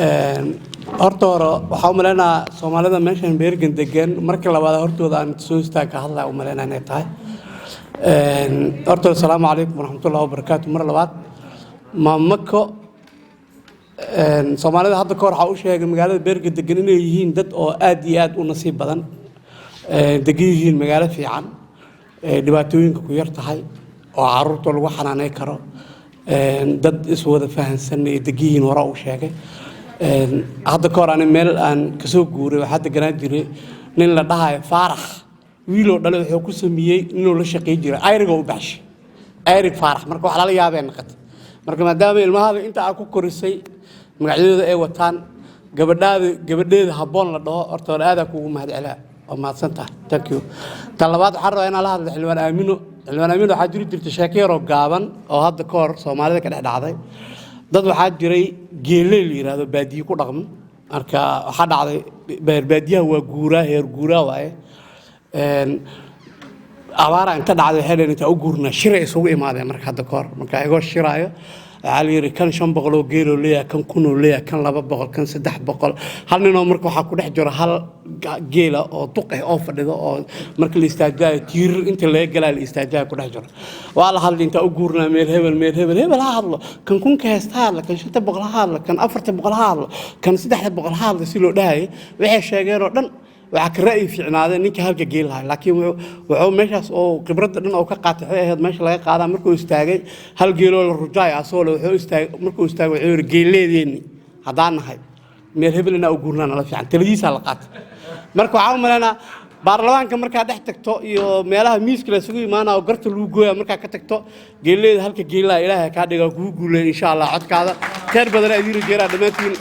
horta hore waxaa u maleynayaa Soomaalida meeshan beergan degan markii labaad hortooda aan soo istaag ka hadlaa u maleynayaa inay tahay horta assalaamu calaykum waraxmatullaahi wabarakaatuh mar labaad maamako Soomaalida hadda ka hor waxa uu sheegay magaalada beergan degan inay yihiin dad oo aad iyo aad u nasiib badan degan yihiin magaalo fiican dhibaatooyinka ku yar tahay oo carruurta lagu xanaanay karo dad is wada fahansan ee degan yihiin hore u sheegay hadda ka hor aan meel aan ka soo guuray waxa deganaa jiray nin la dhahayo Faarax wiilo dhalo wuxuu ku sameeyay inuu la shaqeey jiray ayriga u baxshay ayrig Faarax marka wax la yaabeen naqatay marka maadaama ilmahaada inta aad ku korisay magacyadooda ay wataan gabadheeda habboon la dhaho horta aad kugu mahadcelaa oo maadsantahay thank you talabaad waxaan rabaa inaan la hadlo xilwaan aamino waxaa jiri jirtay sheekayro gaaban oo hadda ka hor Soomaalida ka dhacday dad waxaa jiray geelay la yiraahdo baadiyo ku dhaqman marka waxa dhacday baadiyaha waa guuraa heer guuraa waaye abaara inta dhacday heleen inta u guurnaa shir ay isugu imaadeen marka hadda ka hor marka ayagoo shiraayo waxaa la yiri kan 500 oo geelo leeyahay kan 1000 oo leeyahay kan 200 kan 300 hal nin oo marka waxa ku dhex jiro hal geela oo duq ah oo fadhido oo marka la istaajay tiir inta la galay la istaajay ku dhex jiro waa la hadlay inta u guurnaa meel hebel ha hadlo kan kun ka heestaa la kan 600 ha hadlo kan 400 ha hadlo kan 300 ha hadlo si loo dhahay waxay sheegeen oo dhan waxa ka ra'yi fiicnaade ninka halka geel lahay laakiin wuxuu meeshaas oo khibrad dhan oo ka qaatay ahayd meesha laga qaadaa markuu istaagay hal geel oo la rujaay asoo wuxuu istaagay markuu istaagay wuxuu yiri geeleedeen hadaan nahay meel hebelna u guurnaan la fiican taladiisa la qaatay marka waxa u maleena baarlamaanka marka dhex tagto iyo meelaha miiska la isugu imaanaa oo garta lagu gooyaa marka ka tagto geeleeda halka geelaa Ilaahay ka dhigo kugu guuleeyay insha Allah codkaada khayr badan ay diiri jeeraa dhamaantiin